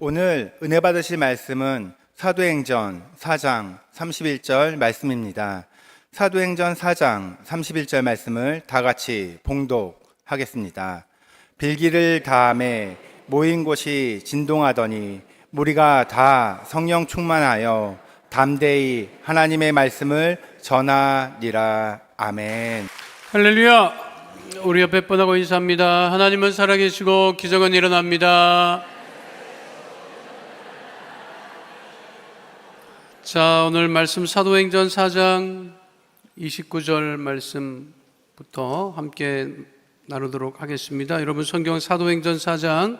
오늘 은혜 받으실 말씀은 사도행전 4장 31절 말씀입니다. 사도행전 4장 31절 말씀을 다 같이 봉독하겠습니다. 빌기를 다음에 모인 곳이 진동하더니 무리가 다 성령 충만하여 담대히 하나님의 말씀을 전하리라. 아멘. 할렐루야. 우리 옆에 뻔하고 인사합니다. 하나님은 살아계시고 기적은 일어납니다. 자, 오늘 말씀 사도행전 4장 29절 말씀부터 함께 나누도록 하겠습니다. 여러분 성경 사도행전 4장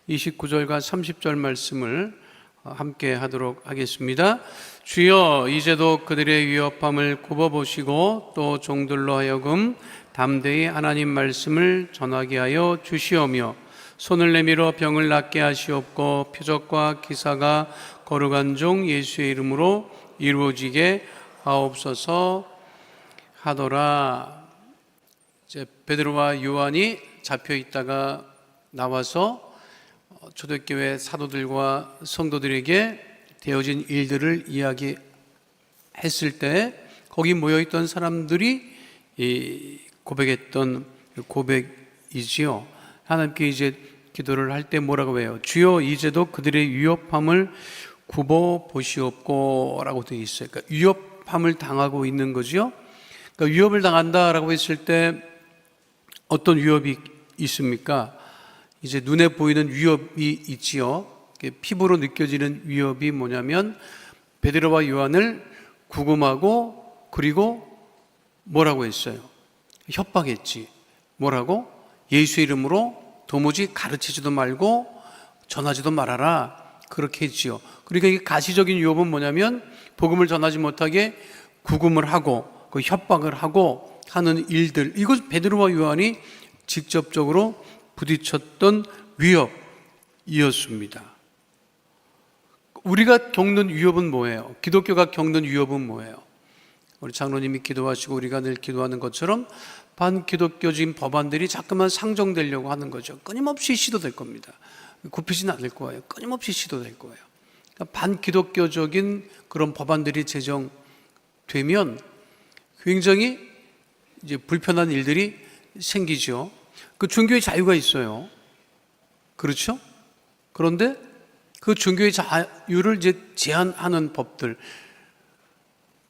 29절과 30절 말씀을 함께 하도록 하겠습니다. 주여, 이제도 그들의 위협함을 굽어보시고 또 종들로 하여금 담대히 하나님 말씀을 전하게 하여 주시오며 손을 내밀어 병을 낫게 하시옵고 표적과 기사가 거룩한 종 예수의 이름으로 이루어지게 하옵소서 하더라. 이제 베드로와 요한이 잡혀 있다가 나와서 초대교회 사도들과 성도들에게 되어진 일들을 이야기했을 때 거기 모여있던 사람들이 고백했던 고백이지요. 하나님께 이제 기도를 할 때 뭐라고 해요? 주여, 이제도 그들의 위협함을 굽어 보시옵고 라고 되어 있어요. 그러니까 위협함을 당하고 있는 거죠. 그러니까 위협을 당한다라고 했을 때 어떤 위협이 있습니까? 이제 눈에 보이는 위협이 있지요. 피부로 느껴지는 위협이 뭐냐면 베드로와 요한을 구금하고 그리고 뭐라고 했어요? 협박했지. 뭐라고? 예수 이름으로 도무지 가르치지도 말고 전하지도 말아라. 그렇게 했지요. 그러니까 이게 가시적인 위협은 뭐냐면 복음을 전하지 못하게 구금을 하고 그 협박을 하고 하는 일들. 이것 베드로와 요한이 직접적으로 부딪혔던 위협이었습니다. 우리가 겪는 위협은 뭐예요? 기독교가 겪는 위협은 뭐예요? 우리 장로님이 기도하시고 우리가 늘 기도하는 것처럼 반기독교적인 법안들이 자꾸만 상정되려고 하는 거죠. 끊임없이 시도될 겁니다. 굽히진 않을 거예요. 끊임없이 시도될 거예요. 그러니까 반기독교적인 그런 법안들이 제정되면 굉장히 이제 불편한 일들이 생기죠. 그 종교의 자유가 있어요. 그렇죠? 그런데 그 종교의 자유를 이제 제한하는 법들.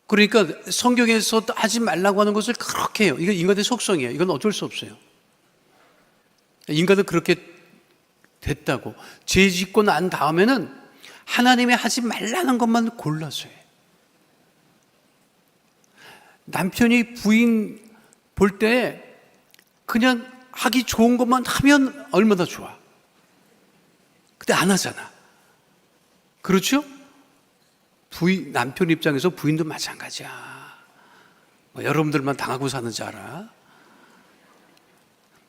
그러니까 성경에서 하지 말라고 하는 것을 그렇게 해요. 이건 인간의 속성이에요. 이건 어쩔 수 없어요. 인간은 그렇게 됐다고. 죄 짓고 난 다음에는 하나님이 하지 말라는 것만 골라서 해요. 남편이 부인 볼 때 그냥 하기 좋은 것만 하면 얼마나 좋아. 근데 안 하잖아. 그렇죠? 남편 입장에서 부인도 마찬가지야. 여러분들만 당하고 사는 줄 알아?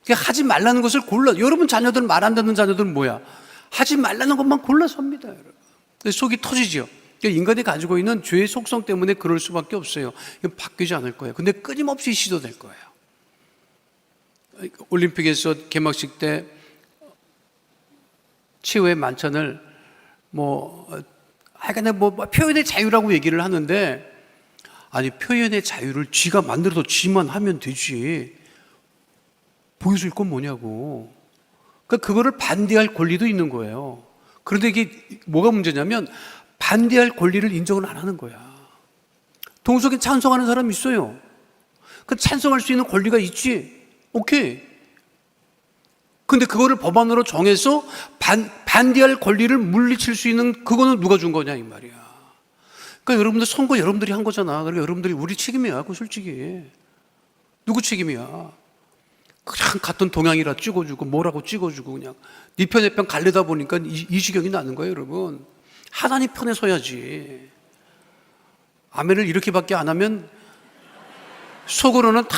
하지 말라는 것을 골라. 여러분 자녀들 말 안 듣는 자녀들은 뭐야? 하지 말라는 것만 골라서 합니다, 여러분. 속이 터지죠. 인간이 가지고 있는 죄의 속성 때문에 그럴 수밖에 없어요. 이건 바뀌지 않을 거예요. 근데 끊임없이 시도될 거예요. 올림픽에서 개막식 때 최후의 만찬을 하여간에 표현의 자유라고 얘기를 하는데, 아니 표현의 자유를 쥐가 만들어도 쥐만 하면 되지 보여줄 건 뭐냐고. 그러니까 그거를 반대할 권리도 있는 거예요. 그런데 이게 뭐가 문제냐면 반대할 권리를 인정을 안 하는 거야. 동성애 찬성하는 사람 있어요. 그 찬성할 수 있는 권리가 있지. 오케이. 근데 그거를 법안으로 정해서 반대할 권리를 물리칠 수 있는 그거는 누가 준 거냐 이 말이야. 그러니까 여러분들 선거 여러분들이 한 거잖아. 그러니까 여러분들이 우리 책임이야. 그거 솔직히 누구 책임이야? 그냥 같은 동향이라 찍어주고 뭐라고 찍어주고 그냥 네 편 내 편 갈리다 보니까 이 지경이 나는 거예요, 여러분. 하나님 편에 서야지. 아멘을 이렇게밖에 안 하면 속으로는 다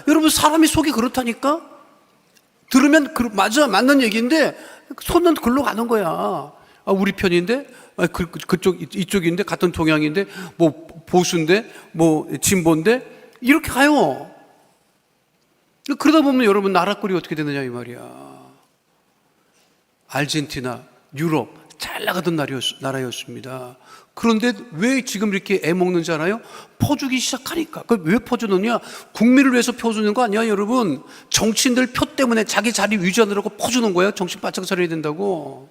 여러분 사람이 속이 그렇다니까. 들으면 맞아, 맞는 얘기인데 손은 글로 가는 거야. 우리 편인데, 이쪽인데, 같은 동향인데, 보수인데, 진보인데, 이렇게 가요. 그러다 보면 여러분 나라꼴이 어떻게 되느냐 이 말이야. 아르헨티나, 유럽 잘 나가던 나라였습니다. 그런데 왜 지금 이렇게 애먹는지 알아요? 퍼주기 시작하니까. 왜 퍼주느냐? 국민을 위해서 퍼주는 거 아니야, 여러분? 정치인들 표 때문에 자기 자리 유지하느라고 퍼주는 거예요. 정신 바짝 차려야 된다고.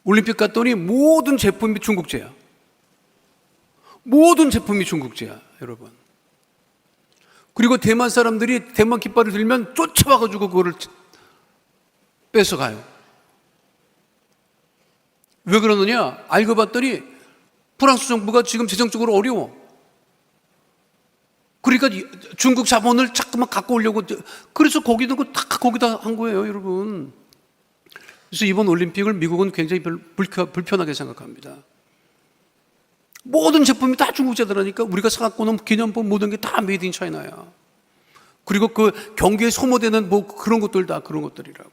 올림픽 갔더니 모든 제품이 중국제야. 모든 제품이 중국제야, 여러분. 그리고 대만 사람들이 대만 깃발을 들면 쫓아와가지고 그거를 뺏어가요. 왜 그러느냐? 알고 봤더니 프랑스 정부가 지금 재정적으로 어려워. 그러니까 중국 자본을 자꾸만 갖고 오려고, 그래서 거기 있는 거 다 거기다 한 거예요, 여러분. 그래서 이번 올림픽을 미국은 굉장히 불편하게 생각합니다. 모든 제품이 다 중국제들하니까 우리가 사갖고 오는 기념품 모든 게 다 메이드 인 차이나야. 그리고 그 경기에 소모되는 뭐 그런 것들 다 그런 것들이라고.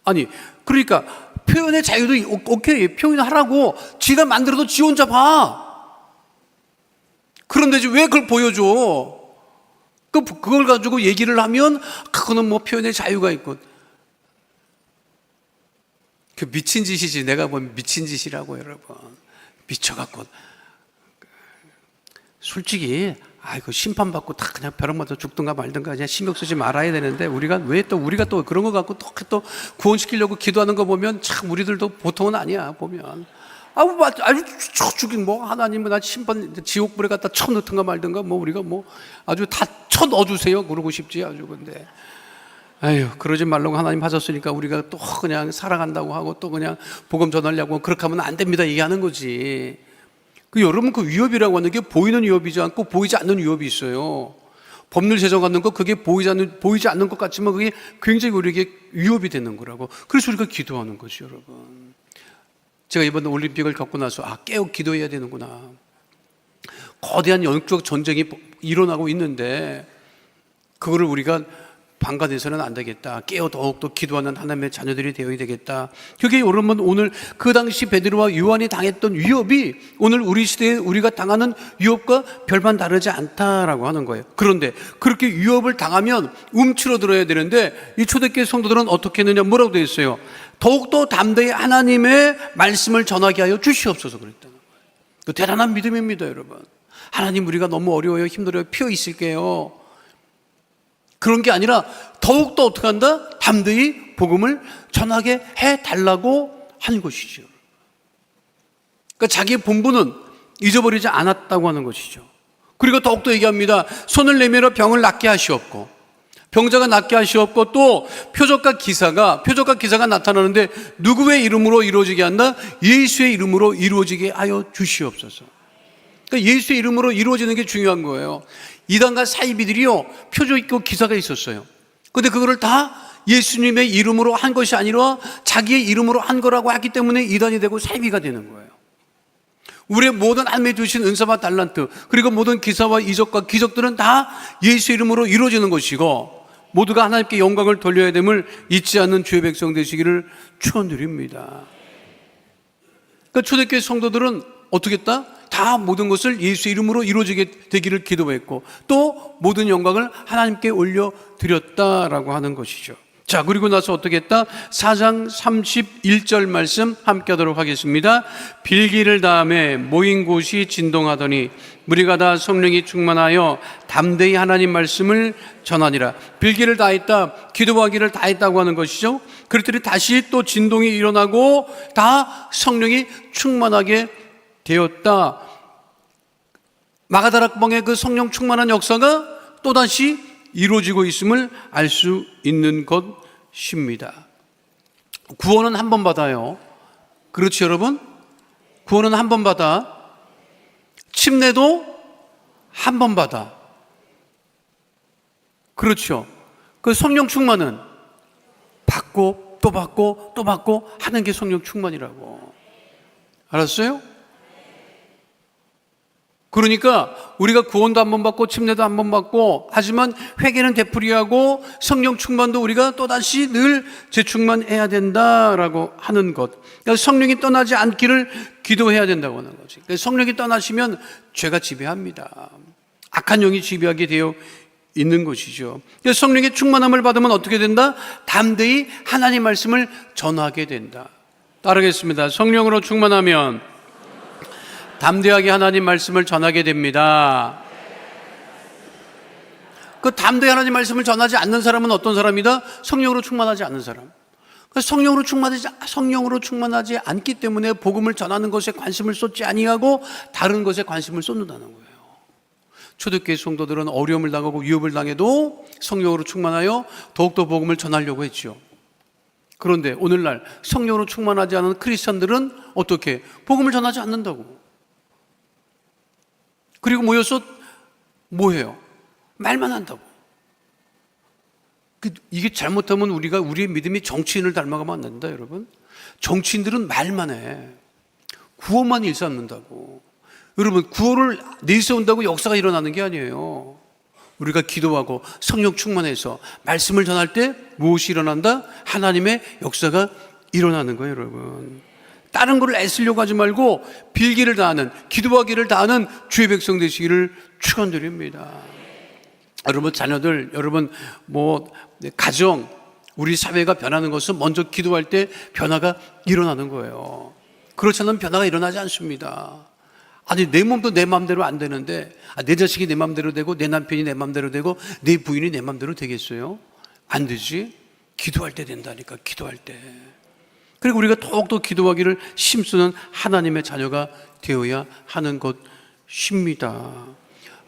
아니, 그러니까 표현의 자유도 오케이, 표현하라고. 지가 만들어도 지 혼자 봐. 그런데 왜 그걸 보여줘? 그걸 가지고 얘기를 하면 그거는 뭐 표현의 자유가 있고. 그 미친 짓이지. 내가 보면 미친 짓이라고, 여러분. 미쳐갖고. 솔직히 아이고 심판받고 다 그냥 벼락 맞아 죽든가 말든가 그냥 신경 쓰지 말아야 되는데 우리가 또 그런 거 갖고 또 구원시키려고 기도하는 거 보면 참 우리들도 보통은 아니야. 보면 아주 죽인 뭐 하나님은 나 심판 지옥불에 갖다 쳐 넣든가 말든가 뭐 우리가 뭐 아주 다 쳐 넣어주세요 그러고 싶지. 아주. 근데 아유, 그러지 말라고 하나님 하셨으니까 우리가 또 그냥 살아간다고 하고 또 그냥 복음 전하려고 그렇게 하면 안 됩니다 얘기하는 거지. 여러분, 그 위협이라고 하는 게 보이는 위협이지 않고 보이지 않는 위협이 있어요. 법률 제정하는 거 그게 보이지 않는 것 같지만 그게 굉장히 우리에게 위협이 되는 거라고. 그래서 우리가 기도하는 거죠, 여러분. 제가 이번 올림픽을 겪고 나서 깨어 기도해야 되는구나. 거대한 영적 전쟁이 일어나고 있는데 그거를 우리가 방관해서는 안 되겠다. 깨어 더욱더 기도하는 하나님의 자녀들이 되어야 되겠다. 그게 여러분 오늘 그 당시 베드로와 요한이 당했던 위협이 오늘 우리 시대에 우리가 당하는 위협과 별반 다르지 않다라고 하는 거예요. 그런데 그렇게 위협을 당하면 움츠러들어야 되는데 이 초대교회 성도들은 어떻게 했느냐, 뭐라고 되어 있어요? 더욱더 담대히 하나님의 말씀을 전하게 하여 주시옵소서 그랬다는 거예요. 그 대단한 믿음입니다, 여러분. 하나님, 우리가 너무 어려워요, 힘들어요, 피어 있을게요. 그런 게 아니라 더욱더 어떻게 한다? 담대히 복음을 전하게 해달라고 한 것이죠. 그러니까 자기의 본분은 잊어버리지 않았다고 하는 것이죠. 그리고 더욱더 얘기합니다. 손을 내밀어 병을 낫게 하시옵고 병자가 낫게 하시옵고 또 표적과 기사가 나타나는데 누구의 이름으로 이루어지게 한다? 예수의 이름으로 이루어지게 하여 주시옵소서. 그러니까 예수의 이름으로 이루어지는 게 중요한 거예요. 이단과 사이비들이요, 표적 있고 기사가 있었어요. 근데 그거를 다 예수님의 이름으로 한 것이 아니라 자기의 이름으로 한 거라고 하기 때문에 이단이 되고 사이비가 되는 거예요. 우리의 모든 하나님이 주신 은사와 달란트, 그리고 모든 기사와 이적과 기적들은 다 예수 이름으로 이루어지는 것이고 모두가 하나님께 영광을 돌려야 됨을 잊지 않는 주의 백성 되시기를 축원드립니다. 그러니까 초대교회 성도들은 어떻게 했다? 다 모든 것을 예수 이름으로 이루어지게 되기를 기도했고 또 모든 영광을 하나님께 올려드렸다라고 하는 것이죠. 자, 그리고 나서 어떻게 했다? 4장 31절 말씀 함께 하도록 하겠습니다. 빌기를 다음에 모인 곳이 진동하더니 무리가 다 성령이 충만하여 담대히 하나님 말씀을 전하니라. 빌기를 다 했다, 기도하기를 다 했다고 하는 것이죠. 그랬더니 다시 또 진동이 일어나고 다 성령이 충만하게 되었다. 마가다락방의 그 성령 충만한 역사가 또다시 이루어지고 있음을 알 수 있는 것입니다. 구원은 한 번 받아요. 그렇지, 여러분? 구원은 한 번 받아. 침례도 한 번 받아. 그렇죠. 그 성령 충만은 받고 또 받고 또 받고 하는 게 성령 충만이라고. 알았어요? 그러니까 우리가 구원도 한 번 받고 침례도 한 번 받고 하지만 회개는 되풀이하고 성령 충만도 우리가 또다시 늘 재충만해야 된다라고 하는 것. 그러니까 성령이 떠나지 않기를 기도해야 된다고 하는 거지. 그러니까 성령이 떠나시면 죄가 지배합니다. 악한 영이 지배하게 되어 있는 것이죠. 그래서 성령의 충만함을 받으면 어떻게 된다? 담대히 하나님 말씀을 전하게 된다. 따르겠습니다. 성령으로 충만하면 담대하게 하나님 말씀을 전하게 됩니다. 그 담대히 하나님 말씀을 전하지 않는 사람은 어떤 사람이다? 성령으로 충만하지 않는 사람. 성령으로 충만하지 않기 때문에 복음을 전하는 것에 관심을 쏟지 아니하고 다른 것에 관심을 쏟는다는 거예요. 초대교회 성도들은 어려움을 당하고 위협을 당해도 성령으로 충만하여 더욱더 복음을 전하려고 했죠. 그런데 오늘날 성령으로 충만하지 않은 크리스천들은 어떻게? 복음을 전하지 않는다고. 그리고 모여서 뭐 해요? 말만 한다고. 이게 잘못하면 우리의 믿음이 정치인을 닮아가면 안 된다, 여러분. 정치인들은 말만 해. 구호만 일삼는다고. 여러분, 구호를 내세운다고 역사가 일어나는 게 아니에요. 우리가 기도하고 성령 충만해서 말씀을 전할 때 무엇이 일어난다? 하나님의 역사가 일어나는 거예요, 여러분. 다른 거를 애쓰려고 하지 말고 빌기를 다하는, 기도하기를 다하는 주의 백성 되시기를 축원드립니다. 여러분 자녀들, 여러분 가정, 우리 사회가 변하는 것은 먼저 기도할 때 변화가 일어나는 거예요. 그렇지 않으면 변화가 일어나지 않습니다. 아니 내 몸도 내 마음대로 안 되는데 내 자식이 내 마음대로 되고 내 남편이 내 마음대로 되고 내 부인이 내 마음대로 되겠어요? 안 되지. 기도할 때 된다니까. 기도할 때. 그리고 우리가 더욱더 기도하기를 힘쓰는 하나님의 자녀가 되어야 하는 것입니다.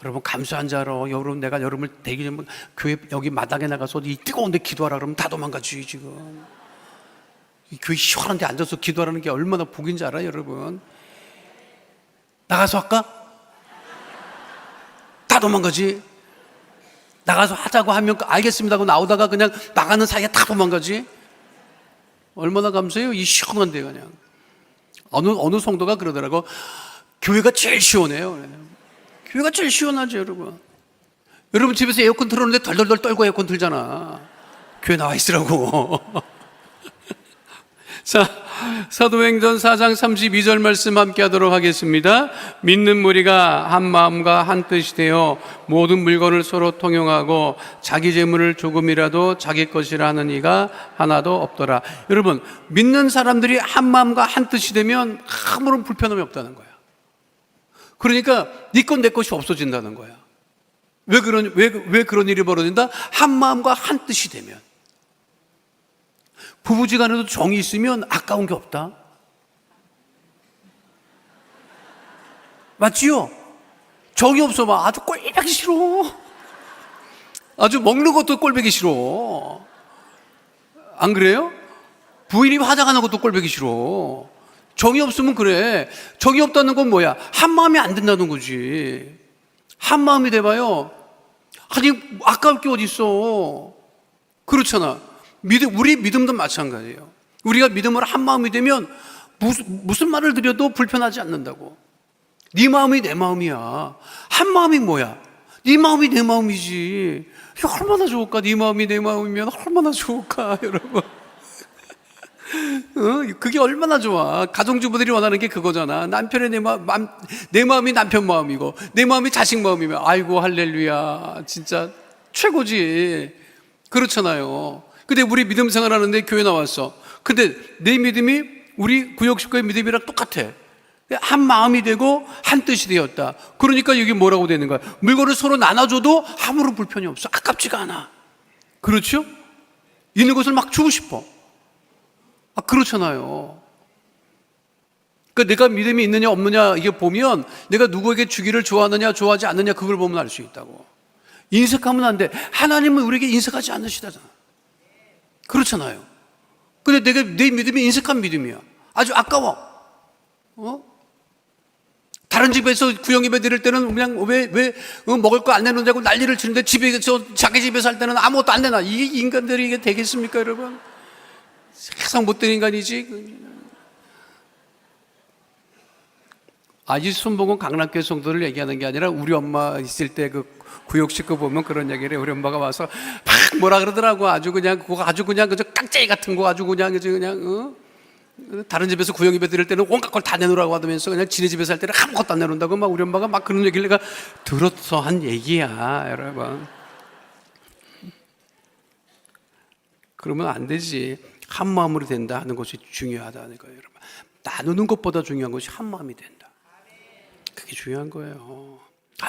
여러분 감사한 자로 여러분 내가 여러분을 대기 전에 교회 여기 마당에 나가서 이 뜨거운데 기도하라 그러면 다 도망가지 지금. 이 교회 시원한 데 앉아서 기도하라는 게 얼마나 복인지 알아요, 여러분? 나가서 할까? 다 도망가지. 나가서 하자고 하면 알겠습니다 하고 나오다가 그냥 나가는 사이에 다 도망가지. 얼마나 감사해요, 이 시원한데. 그냥 어느 성도가 그러더라고. 교회가 제일 시원해요. 교회가 제일 시원하죠, 여러분. 여러분 집에서 에어컨 틀어놓는데 덜덜덜 떨고 에어컨 틀잖아. 교회 나와 있으라고. 자, 사도행전 4장 32절 말씀 함께 하도록 하겠습니다. 믿는 무리가 한 마음과 한 뜻이 되어 모든 물건을 서로 통용하고 자기 재물을 조금이라도 자기 것이라 하는 이가 하나도 없더라. 여러분, 믿는 사람들이 한 마음과 한 뜻이 되면 아무런 불편함이 없다는 거야. 그러니까 네 것 내 것이 없어진다는 거야. 왜 그런 일이 벌어진다? 한 마음과 한 뜻이 되면. 부부지간에도 정이 있으면 아까운 게 없다. 맞지요? 정이 없어 봐. 아주 꼴보기 싫어. 아주 먹는 것도 꼴보기 싫어. 안 그래요? 부인이 화장하는 것도 꼴보기 싫어. 정이 없으면 그래. 정이 없다는 건 뭐야? 한 마음이 안 된다는 거지. 한 마음이 돼봐요. 아니 아까울 게 어딨어. 그렇잖아. 우리 믿음도 마찬가지예요. 우리가 믿음으로 한 마음이 되면 무슨 말을 드려도 불편하지 않는다고. 네 마음이 내 마음이야. 한 마음이 뭐야? 네 마음이 내 마음이지. 이게 얼마나 좋을까? 네 마음이 내 마음이면 얼마나 좋을까, 여러분. 그게 얼마나 좋아. 가정주부들이 원하는 게 그거잖아. 남편의 내 마음이 남편 마음이고 내 마음이 자식 마음이면 아이고 할렐루야, 진짜 최고지. 그렇잖아요. 근데 우리 믿음 생활하는데 교회 나왔어. 근데 내 믿음이 우리 구역식구의 믿음이랑 똑같아. 한 마음이 되고 한 뜻이 되었다. 그러니까 여기 뭐라고 되는 거야? 물건을 서로 나눠줘도 아무런 불편이 없어. 아깝지가 않아. 그렇죠? 있는 것을 막 주고 싶어. 그렇잖아요. 그러니까 내가 믿음이 있느냐 없느냐 이게 보면 내가 누구에게 주기를 좋아하느냐 좋아하지 않느냐 그걸 보면 알 수 있다고. 인색하면 안 돼. 하나님은 우리에게 인색하지 않으시다잖아. 그렇잖아요. 근데 내 믿음이 인색한 믿음이야. 아주 아까워. 다른 집에서 구역 예배 드릴 때는 그냥 왜 먹을 거 안 내놓냐고 난리를 치는데 집에서 자기 집에서 할 때는 아무것도 안 내놔. 이게 인간들이 이게 되겠습니까, 여러분? 세상 못된 인간이지. 아직 순복음 강남교회 성도를 얘기하는 게 아니라 우리 엄마 있을 때 그 구역 식구 보면 그런 얘기를 해. 우리 엄마가 와서 막 뭐라 그러더라고. 아주 그냥 그저 깍쟁이 같은 거 아주 그냥 다른 집에서 구역 예배 드릴 때는 온갖 걸 다 내놓으라고 하면서 그냥 지네 집에서 할 때는 아무것도 안 내놓는다고 막 우리 엄마가 막 그런 얘기를 내가 들어서 한 얘기야, 여러분. 그러면 안 되지. 한 마음으로 된다 하는 것이 중요하다는 거예요, 여러분. 나누는 것보다 중요한 것이 한 마음이 된다. 그게 중요한 거예요.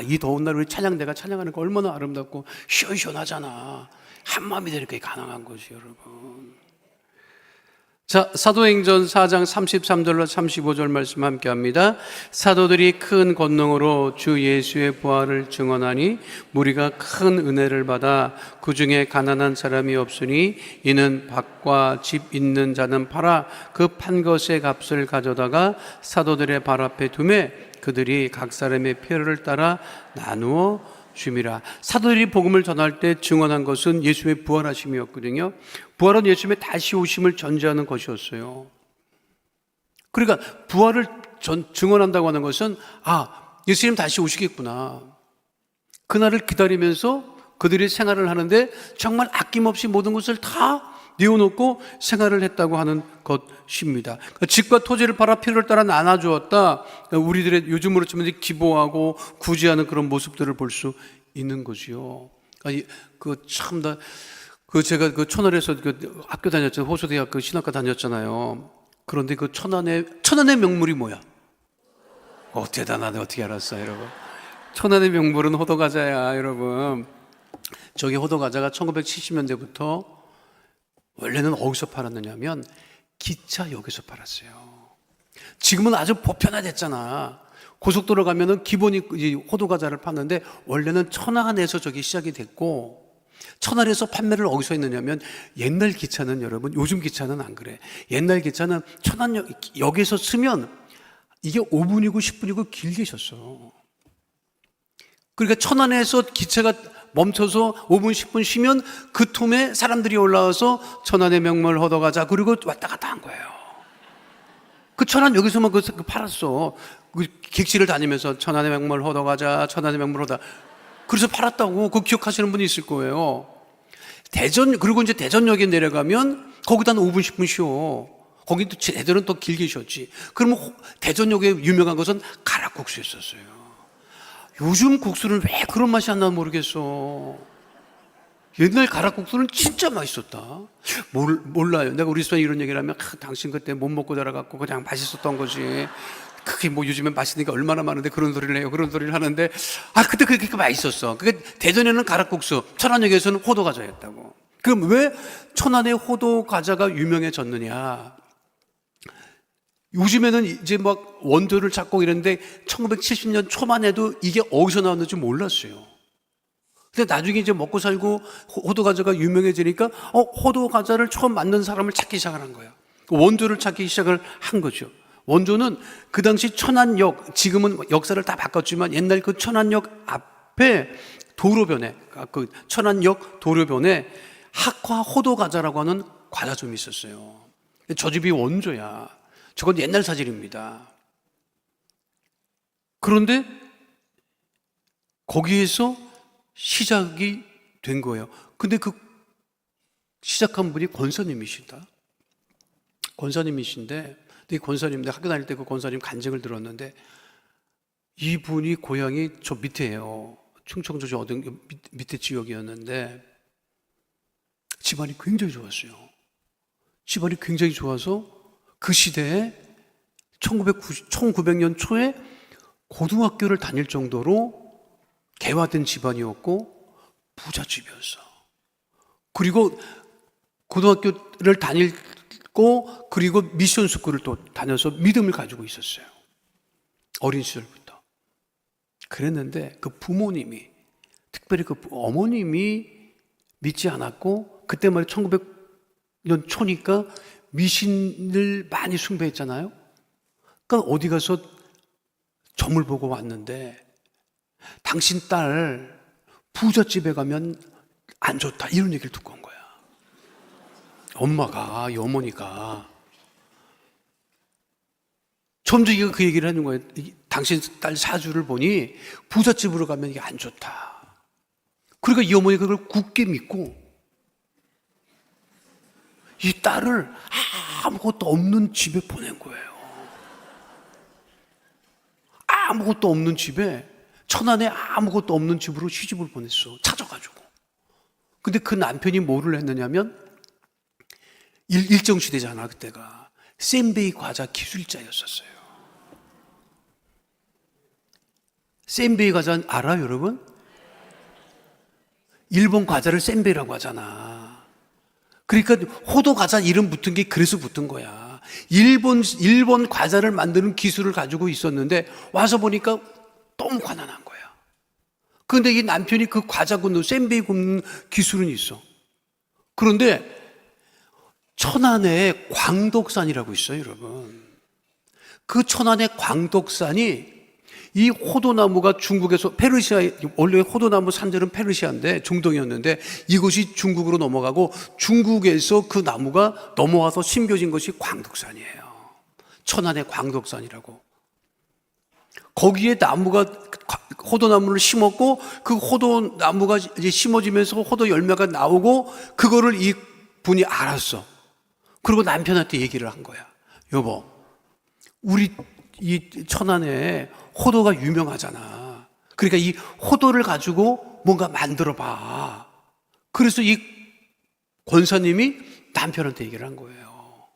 이 더운 날 우리 찬양대가 찬양하는 거 얼마나 아름답고 시원시원하잖아. 한 마음이 되니까 가능한 것이, 여러분. 자, 사도행전 4장 33절로 35절 말씀 함께 합니다. 사도들이 큰 권능으로 주 예수의 부활을 증언하니 무리가 큰 은혜를 받아 그 중에 가난한 사람이 없으니 이는 밭과 집 있는 자는 팔아 그 판 것의 값을 가져다가 사도들의 발 앞에 두매 그들이 각 사람의 표를 따라 나누어 줌이라. 사도들이 복음을 전할 때 증언한 것은 예수의 부활하심이었거든요. 부활은 예수님의 다시 오심을 전제하는 것이었어요. 그러니까 부활을 증언한다고 하는 것은 예수님 다시 오시겠구나. 그날을 기다리면서 그들이 생활을 하는데 정말 아낌없이 모든 것을 다 내어놓고 생활을 했다고 하는 것입니다. 집과 토지를 팔아 필요를 따라 나눠주었다. 우리들의 요즘으로 치면 기부하고 구제하는 그런 모습들을 볼 수 있는 거지요. 제가 천안에서 학교 다녔잖아요. 호수대학교 신학과 다녔잖아요. 그런데 그 천안의 명물이 뭐야? 대단하네. 어떻게 알았어요, 여러분? 천안의 명물은 호두과자야, 여러분. 저기 호두과자가 1970년대부터 원래는 어디서 팔았느냐면 기차역에서 팔았어요. 지금은 아주 보편화됐잖아. 고속도로 가면은 기본이 호두과자를 파는데 원래는 천안에서 저기 시작이 됐고, 천안에서 판매를 어디서 했느냐면 옛날 기차는, 여러분, 요즘 기차는 안 그래. 옛날 기차는 천안역에서 쓰면 이게 5분이고 10분이고 길게 셨어. 그러니까 천안에서 기차가 멈춰서 5분, 10분 쉬면 그 틈에 사람들이 올라와서 천안의 명물 호두과자 그리고 왔다 갔다 한 거예요. 그 천안역에서만 팔았어. 객실을 다니면서 천안의 명물 호두과자, 천안의 명물 호두과자. 그래서 팔았다고. 그거 기억하시는 분이 있을 거예요. 그리고 이제 대전역에 내려가면 거기다 5분, 10분 쉬어. 거기 또 대전은 또 길게 쉬었지. 그러면 대전역에 유명한 것은 가락국수였었어요. 요즘 국수는 왜 그런 맛이 안 나는지 모르겠어. 옛날 가락국수는 진짜 맛있었다. 몰라요. 내가 우리 집안에 이런 얘기를 하면 당신 그때 못 먹고 자라갖고 그냥 맛있었던 거지. 그게 요즘에 맛있는 게 얼마나 많은데 그런 소리를 해요. 그런 소리를 하는데 그때 그렇게 맛있었어. 그게 대전에는 가락국수, 천안역에서는 호두과자였다고. 그럼 왜 천안의 호두과자가 유명해졌느냐? 요즘에는 이제 막 원조를 찾고 이랬는데 1970년 초만 해도 이게 어디서 나왔는지 몰랐어요. 근데 나중에 이제 먹고 살고 호두과자가 유명해지니까 호두과자를 처음 만든 사람을 찾기 시작을 한 거예요. 원조를 찾기 시작을 한 거죠. 원조는 그 당시 천안역, 지금은 역사를 다 바꿨지만 옛날 그 천안역 앞에 도로변에, 그 천안역 도로변에 학화 호두과자라고 하는 과자점이 있었어요. 저 집이 원조야. 저건 옛날 사진입니다. 그런데 거기에서 시작이 된 거예요. 근데 그 시작한 분이 권사님이시다. 권사님이신데, 학교 다닐 때 그 권사님 간증을 들었는데, 이분이 고향이 저 밑에예요. 충청도 저 밑에 지역이었는데, 집안이 굉장히 좋았어요. 집안이 굉장히 좋아서 그 시대에 1900년 초에 고등학교를 다닐 정도로 개화된 집안이었고 부잣집이었어. 그리고 고등학교를 다니고 그리고 미션 스쿨을 또 다녀서 믿음을 가지고 있었어요. 어린 시절부터. 그랬는데 그 부모님이, 특별히 그 어머님이 믿지 않았고, 그때 말이 1900년 초니까 미신을 많이 숭배했잖아요. 그러니까 어디 가서 점을 보고 왔는데 당신 딸 부잣집에 가면 안 좋다, 이런 얘기를 듣고 온 거야. 엄마가, 이 어머니가 점쟁이가 그 얘기를 하는 거예요. 당신 딸 사주를 보니 부잣집으로 가면 이게 안 좋다. 그러니까 이 어머니가 그걸 굳게 믿고 이 딸을 아무것도 없는 집에 보낸 거예요. 아무것도 없는 집에, 천안에 아무것도 없는 집으로 시집을 보냈어. 찾아가지고. 근데 그 남편이 뭐를 했느냐면 일정 시대잖아 그때가. 센베이 과자 기술자였었어요. 센베이 과자 알아요 여러분? 일본 과자를 센베이라고 하잖아. 그러니까 호도 과자 이름 붙은 게 그래서 붙은 거야. 일본 과자를 만드는 기술을 가지고 있었는데 와서 보니까 너무 가난한 거야. 그런데 이 남편이 그 과자 굽는 센베이 굽는 기술은 있어. 그런데 천안에 광덕산이라고 있어요 여러분. 그 천안의 광덕산이 이 호도나무가 중국에서 페르시아, 원래 호도나무 산들은 페르시아인데 중동이었는데 이곳이 중국으로 넘어가고 중국에서 그 나무가 넘어와서 심겨진 것이 광덕산이에요. 천안의 광덕산이라고. 거기에 나무가 호도나무를 심었고 그 호도나무가 이제 심어지면서 호도 열매가 나오고 그거를 이 분이 알았어. 그리고 남편한테 얘기를 한 거야. 여보, 우리 이 천안에 호도가 유명하잖아. 그러니까 이 호도를 가지고 뭔가 만들어 봐. 그래서 이 권사님이 남편한테 얘기를 한 거예요.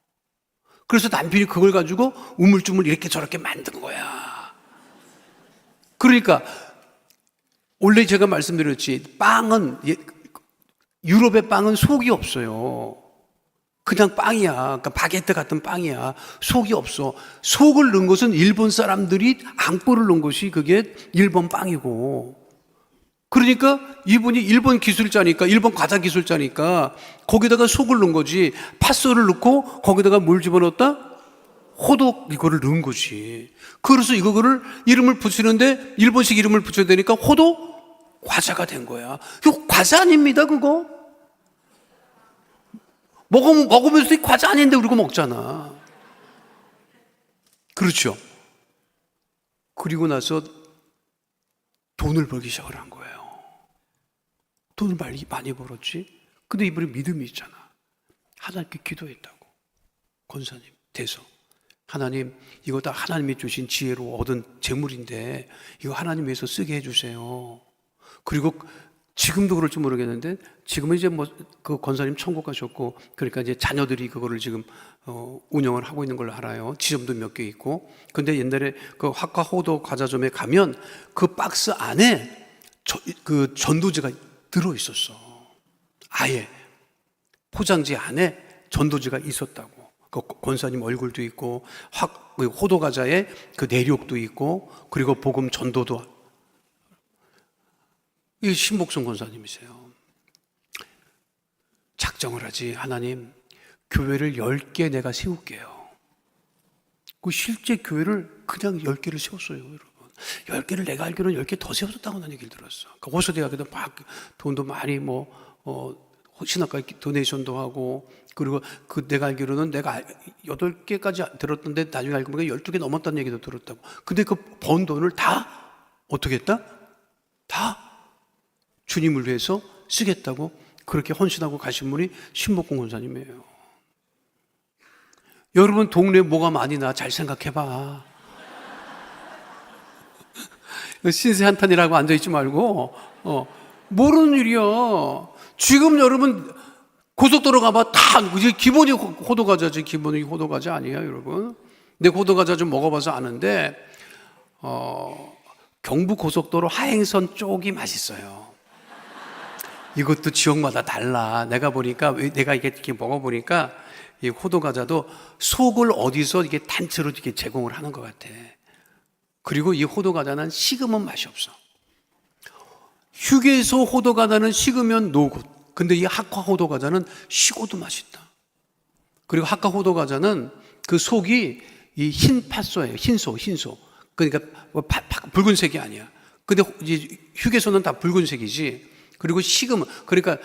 그래서 남편이 그걸 가지고 우물쭈물 이렇게 저렇게 만든 거야. 그러니까 원래 제가 말씀드렸지, 빵은 유럽의 빵은 속이 없어요. 그냥 빵이야. 그러니까 바게트 같은 빵이야. 속이 없어. 속을 넣은 것은 일본 사람들이 앙꼬를 넣은 것이 그게 일본 빵이고. 그러니까 이분이 일본 기술자니까, 일본 과자 기술자니까 거기다가 속을 넣은 거지. 팥소를 넣고 거기다가 뭘 집어넣었다? 호도 이거를 넣은 거지. 그래서 이거를 이름을 붙이는데 일본식 이름을 붙여야 되니까 호도 과자가 된 거야. 이거 과자 아닙니다, 그거? 먹으면서 이 과자 아닌데 우리가 먹잖아. 그렇죠. 그리고 나서 돈을 벌기 시작을 한 거예요. 돈을 많이 벌었지. 근데 이분이 믿음이 있잖아. 하나님께 기도했다고. 권사님 돼서 하나님, 이거 다 하나님이 주신 지혜로 얻은 재물인데 이거 하나님 위해서 쓰게 해주세요. 그리고 지금도 그럴지 모르겠는데 지금은 이제 뭐 그 권사님 천국 가셨고 그러니까 이제 자녀들이 그거를 지금 운영을 하고 있는 걸로 알아요. 지점도 몇 개 있고. 근데 옛날에 그 화과 호도 과자점에 가면 그 박스 안에 그 전도지가 들어 있었어. 아예 포장지 안에 전도지가 있었다고. 그 권사님 얼굴도 있고 호도 과자에 그 내력도 있고 그리고 복음 전도도. 이 신복성 권사님이세요. 작정을 하지. 하나님, 교회를 10개 내가 세울게요. 그 실제 교회를 그냥 10개를 세웠어요, 여러분. 10개를 내가 알기로는 10개 더 세웠다고 하는 얘기를 들었어. 그 호서대학에도 막 돈도 많이 신학과 도네이션도 하고 그리고 그 내가 알기로는 내가 8개까지 들었던데 나중에 알고 보니까 12개 넘었다는 얘기도 들었다고. 근데 그 번 돈을 다 어떻게 했다? 다 주님을 위해서 쓰겠다고 그렇게 헌신하고 가신 분이 신복공 권사님이에요. 여러분 동네에 뭐가 많이 나 잘 생각해봐. 신세 한탄이라고 앉아있지 말고 모르는 일이야. 지금 여러분 고속도로 가봐 다 이제 기본이 호두과자지. 기본이 호두과자 아니에요 여러분. 내 호두과자 좀 먹어봐서 아는데 경부 고속도로 하행선 쪽이 맛있어요. 이것도 지역마다 달라. 내가 이렇게 먹어보니까 이 호두 과자도 속을 어디서 이게 단체로 이렇게 제공을 하는 것 같아. 그리고 이 호두 과자는 식으면 맛이 없어. 휴게소 호두 과자는 식으면 노굿. 근데 이 학화 호두 과자는 식어도 맛있다. 그리고 학화 호두 과자는 그 속이 이 흰 팥소예요. 흰소. 그러니까 붉은색이 아니야. 근데 이제 휴게소는 다 붉은색이지. 그리고 식으면, 그러니까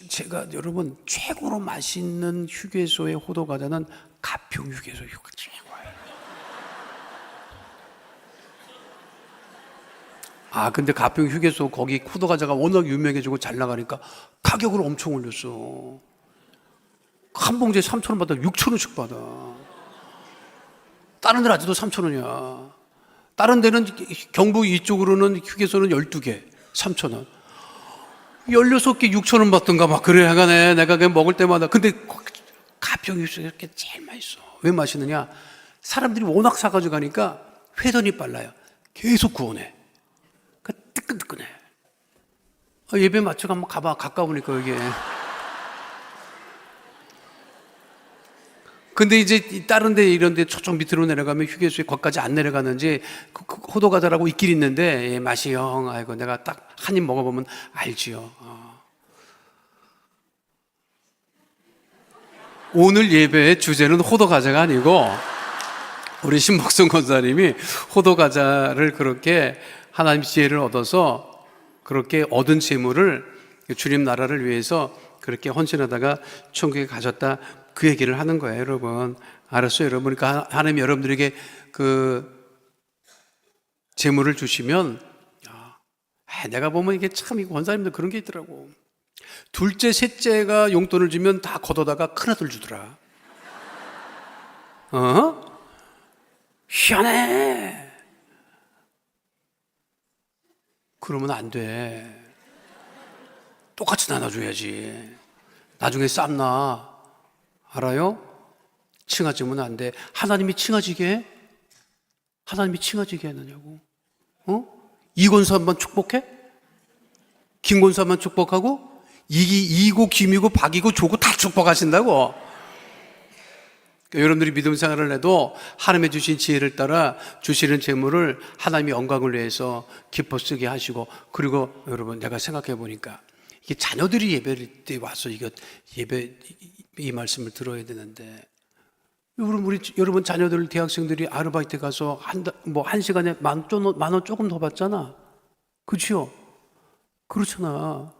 제가 여러분 최고로 맛있는 휴게소의 호두 과자는 가평 휴게소 최고예요. 근데 가평 휴게소 거기 호두 과자가 워낙 유명해지고 잘 나가니까 가격을 엄청 올렸어. 한 봉지에 3,000원 받아 6,000원씩 받아. 다른 데는 아직도 3,000원이야. 다른 데는 경북 이쪽으로는 휴게소는 12개 3,000원. 16개 6,000원 받던가 막 그래 하가네. 내가 그냥 먹을 때마다. 근데 가평 육수가 이렇게 제일 맛있어. 왜 맛있느냐? 사람들이 워낙 사가지고 가니까 회전이 빨라요. 계속 구워내. 그 뜨끈뜨끈해. 예배 맞춰 한번 가봐. 가까우니까 여기. 근데 이제 다른 데 이런 데 저쪽 밑으로 내려가면 휴게소에 거기까지 안 내려가는지 호도과자라고 있긴 있는데 예, 맛이 영 아이고 내가 딱 한 입 먹어보면 알지요. 오늘 예배의 주제는 호도과자가 아니고 우리 신복성 권사님이 호도과자를 그렇게 하나님 지혜를 얻어서 그렇게 얻은 재물을 주님 나라를 위해서 그렇게 헌신하다가 천국에 가셨다 그 얘기를 하는 거예요, 여러분. 알았어요, 여러분. 그러니까 하나님이 여러분들에게 그 재물을 주시면 내가 보면 이게 참 이 권사님들 그런 게 있더라고. 둘째, 셋째가 용돈을 주면 다 걷어다가 큰아들 주더라. 희한해. 그러면 안 돼. 똑같이 나눠줘야지. 나중에 쌈나. 알아요? 칭아지면 안 돼. 하나님이 칭아지게 해? 하나님이 칭아지게 하느냐고. 이권수 한번 축복해? 김권수 한번 축복하고? 이고 김이고 박이고 조고 다 축복하신다고. 그러니까 여러분들이 믿음 생활을 해도 하나님의 주신 지혜를 따라 주시는 재물을 하나님의 영광을 위해서 기뻐 쓰게 하시고, 그리고 여러분 내가 생각해 보니까 이게 자녀들이 예배 때 와서 예배 이 말씀을 들어야 되는데, 여러분 자녀들 대학생들이 아르바이트 가서 한 시간에 만 원 조금 더 받잖아. 그렇죠? 그렇잖아.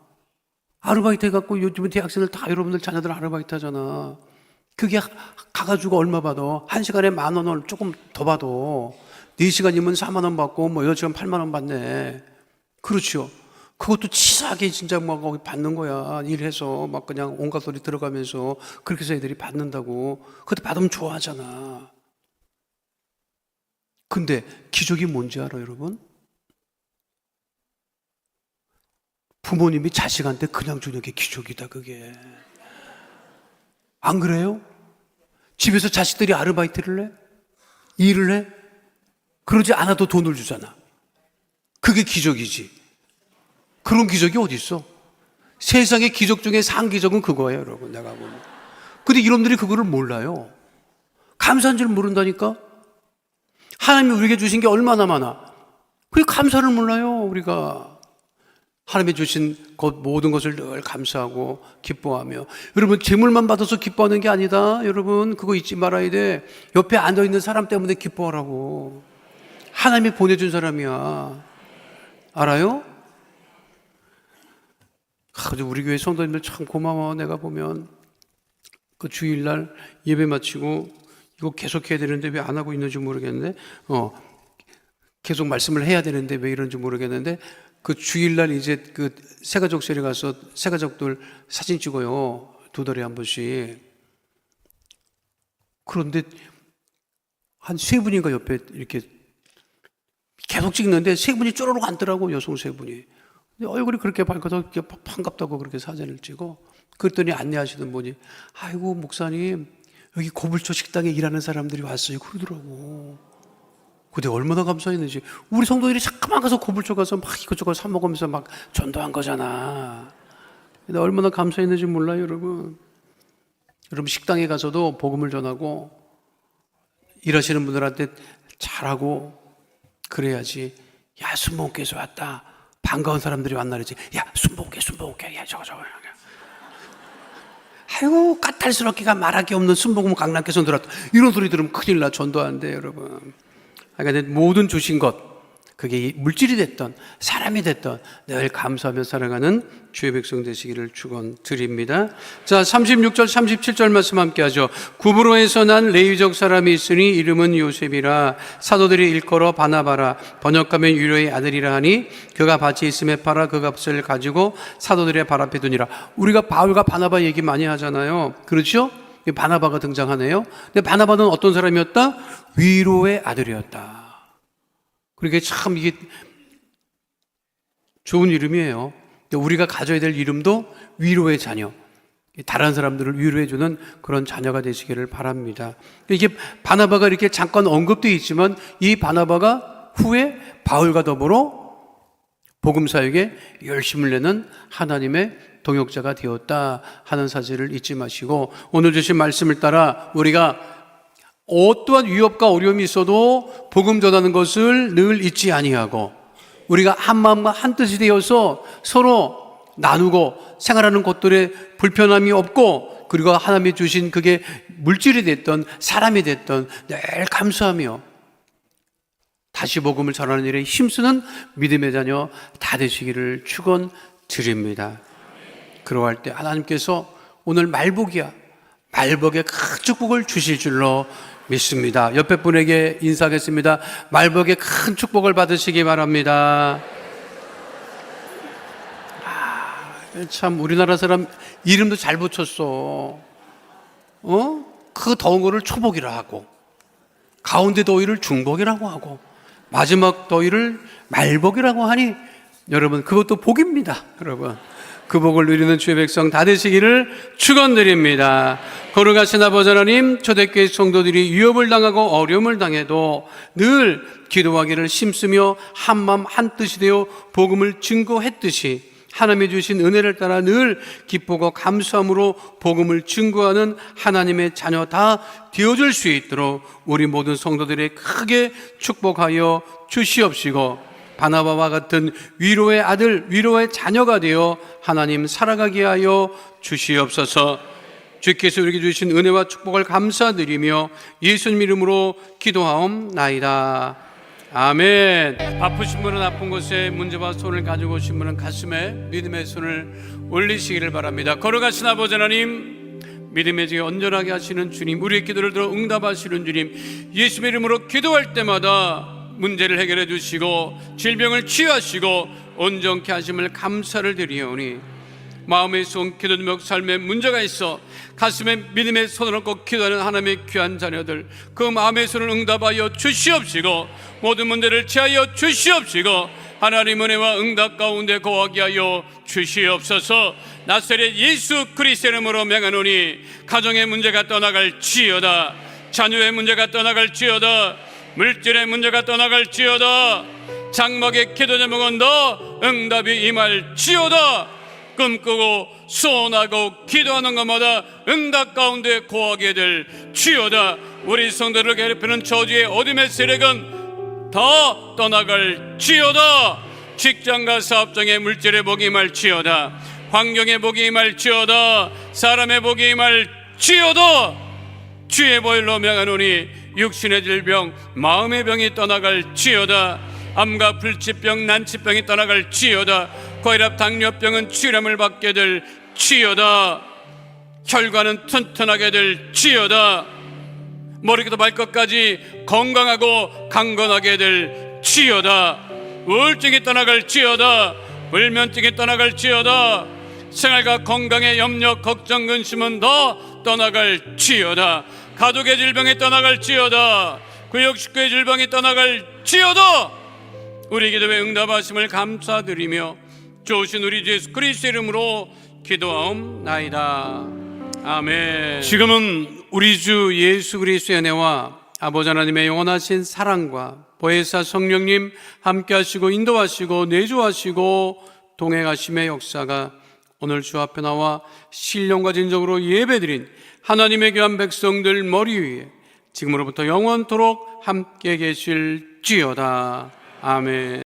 아르바이트 해갖고 요즘은 대학생들 다 여러분들 자녀들 아르바이트 하잖아. 그게 가가지고 얼마 받아? 한 시간에 10,000원을 조금 더 받아. 4시간이면 4만 원 받고 8시간 8만 원 받네. 그렇죠? 그것도 치사하게 진짜 막 거기 받는 거야. 일해서 막 그냥 온갖 소리 들어가면서 그렇게 해서 애들이 받는다고. 그것도 받으면 좋아하잖아. 근데 기적이 뭔지 알아요, 여러분? 부모님이 자식한테 그냥 주는 게 기적이다, 그게. 안 그래요? 집에서 자식들이 아르바이트를 해? 일을 해? 그러지 않아도 돈을 주잖아. 그게 기적이지. 그런 기적이 어디 있어? 세상의 기적 중에 상기적은 그거예요, 여러분. 내가 보면. 근데 이놈들이 그거를 몰라요. 감사한 줄 모른다니까? 하나님이 우리에게 주신 게 얼마나 많아. 그게 감사를 몰라요, 우리가. 하나님이 주신 것 모든 것을 늘 감사하고 기뻐하며. 여러분, 재물만 받아서 기뻐하는 게 아니다. 여러분, 그거 잊지 말아야 돼. 옆에 앉아있는 사람 때문에 기뻐하라고. 하나님이 보내준 사람이야. 알아요? 우리 교회 성도님들 참 고마워. 내가 보면 그 주일날 예배 마치고 이거 계속 해야 되는데 왜 안 하고 있는지 모르겠는데 계속 말씀을 해야 되는데 왜 이런지 모르겠는데 그 주일날 이제 그 새가족실에 가서 새가족들 사진 찍어요. 2달에 한 번씩. 그런데 한 3분인가 옆에 이렇게 계속 찍는데 3분이 쪼르륵 앉더라고. 여성 3분이. 얼굴이 그렇게 밝아서 반갑다고 그렇게 사진을 찍어. 그랬더니 안내하시던 분이 아이고 목사님 여기 고불초 식당에 일하는 사람들이 왔어요 그러더라고. 근데 얼마나 감사했는지. 우리 성도들이 잠깐만 가서 고불초 가서 막 이것저것 사 먹으면서 막 전도한 거잖아. 근데 얼마나 감사했는지 몰라요, 여러분. 여러분 식당에 가서도 복음을 전하고 일하시는 분들한테 잘하고 그래야지. 야, 순복음교에서 왔다. 반가운 사람들이 왔나 그러지. 야, 순복음교회. 야, 저거. 아이고, 까탈스럽게가 말할 게 없는 순복음 강남교에서 들었다. 이런 소리 들으면 큰일 나. 전도 안 돼, 여러분. 그러니까 모든 주신 것, 그게 물질이 됐던 사람이 됐던 늘 감사하며 살아가는 주의 백성 되시기를 축원드립니다. 자, 36절 37절 말씀 함께 하죠. 구브로에서 난 레위족 사람이 있으니 이름은 요셉이라. 사도들이 일컬어 바나바라 번역하면 유료의 아들이라 하니 그가 밭이 있음에 팔아 그 값을 가지고 사도들의 발 앞에 두니라. 우리가 바울과 바나바 얘기 많이 하잖아요. 그렇죠? 바나바가 등장하네요. 근데 바나바는 어떤 사람이었다? 위로의 아들이었다. 그러니까 참 이게 좋은 이름이에요. 우리가 가져야 될 이름도 위로의 자녀, 다른 사람들을 위로해주는 그런 자녀가 되시기를 바랍니다. 이게 바나바가 이렇게 잠깐 언급되어 있지만 이 바나바가 후에 바울과 더불어 복음 사역에 열심을 내는 하나님의 동역자가 되었다 하는 사실을 잊지 마시고, 오늘 주신 말씀을 따라 우리가 어떠한 위협과 어려움이 있어도 복음 전하는 것을 늘 잊지 아니하고, 우리가 한 마음과 한 뜻이 되어서 서로 나누고 생활하는 것들에 불편함이 없고, 그리고 하나님이 주신 그게 물질이 됐던 사람이 됐던 늘 감사하며 다시 복음을 전하는 일에 힘쓰는 믿음의 자녀 다 되시기를 축원드립니다. 그러할 때 하나님께서 오늘 말복이야, 말복의 큰 축복을 주실 줄로 믿습니다. 옆에 분에게 인사하겠습니다. 말복의 큰 축복을 받으시기 바랍니다. 참 우리나라 사람 이름도 잘 붙였어. 그 더운 거를 초복이라 하고, 가운데 더위를 중복이라고 하고, 마지막 더위를 말복이라고 하니 여러분 그것도 복입니다. 여러분 그 복을 누리는 주의 백성 다 되시기를 축원드립니다. 거룩하신 아버지 하나님, 초대교회 성도들이 위협을 당하고 어려움을 당해도 늘 기도하기를 힘쓰며 한마음 한뜻이 되어 복음을 증거했듯이 하나님이 주신 은혜를 따라 늘 기쁘고 감사함으로 복음을 증거하는 하나님의 자녀 다 되어줄 수 있도록 우리 모든 성도들이 크게 축복하여 주시옵시고, 바나바와 같은 위로의 아들, 위로의 자녀가 되어 하나님 살아가게 하여 주시옵소서. 주께서 우리에게 주신 은혜와 축복을 감사드리며 예수님 이름으로 기도하옵나이다. 아멘. 아프신 분은 아픈 곳에 문제와 손을 가지고 오신 분은 가슴에 믿음의 손을 올리시기를 바랍니다. 거룩하신 아버지 하나님, 믿음의 지에 온전하게 하시는 주님, 우리의 기도를 들어 응답하시는 주님, 예수의 이름으로 기도할 때마다 문제를 해결해 주시고 질병을 치유하시고 온전케 하심을 감사를 드리오니, 마음의 손, 기도 제목, 삶에 문제가 있어 가슴에 믿음의 손을 얹고 기도하는 하나님의 귀한 자녀들, 그 마음의 손을 응답하여 주시옵시고 모든 문제를 치하여 주시옵시고 하나님 은혜와 응답 가운데 거하게 하여 주시옵소서. 나사렛 예수 그리스도의 이름으로 명하노니 가정의 문제가 떠나갈지어다, 자녀의 문제가 떠나갈지어다, 물질의 문제가 떠나갈지어다, 장막의 기도 제목은 너 응답이 임할지어다. 꿈꾸고 소원하고 기도하는 것마다 응답 가운데 거하게 될 지어다. 우리 성도를 괴롭히는 저주의 어둠의 세력은 다 떠나갈 지어다. 직장과 사업장의 물질의 복이 임할지어다, 환경의 복이 임할지어다, 사람의 복이 임할지어다. 주의 보혈로 명하노니 육신의 질병, 마음의 병이 떠나갈지어다, 암과 불치병, 난치병이 떠나갈지어다, 고혈압, 당뇨병은 치료를 받게 될지어다, 혈관은 튼튼하게 될지어다, 머리부터 발끝까지 건강하고 강건하게 될지어다, 우울증이 떠나갈지어다, 불면증이 떠나갈지어다, 생활과 건강의 염려, 걱정, 근심은 다 떠나갈지어다, 가족의 질병이 떠나갈지어다, 구역식구의 질병이 떠나갈지어다. 우리 기도에 응답하심을 감사드리며 좋으신 우리 주 예수 그리스도 이름으로 기도하옵나이다. 아멘. 지금은 우리 주 예수 그리스도의 은혜와 아버지 하나님의 영원하신 사랑과 보혜사 성령님 함께 하시고 인도하시고 내주하시고 동행하심의 역사가 오늘 주 앞에 나와 신령과 진정으로 예배드린 하나님의 귀한 백성들 머리 위에 지금으로부터 영원토록 함께 계실지어다. 아멘.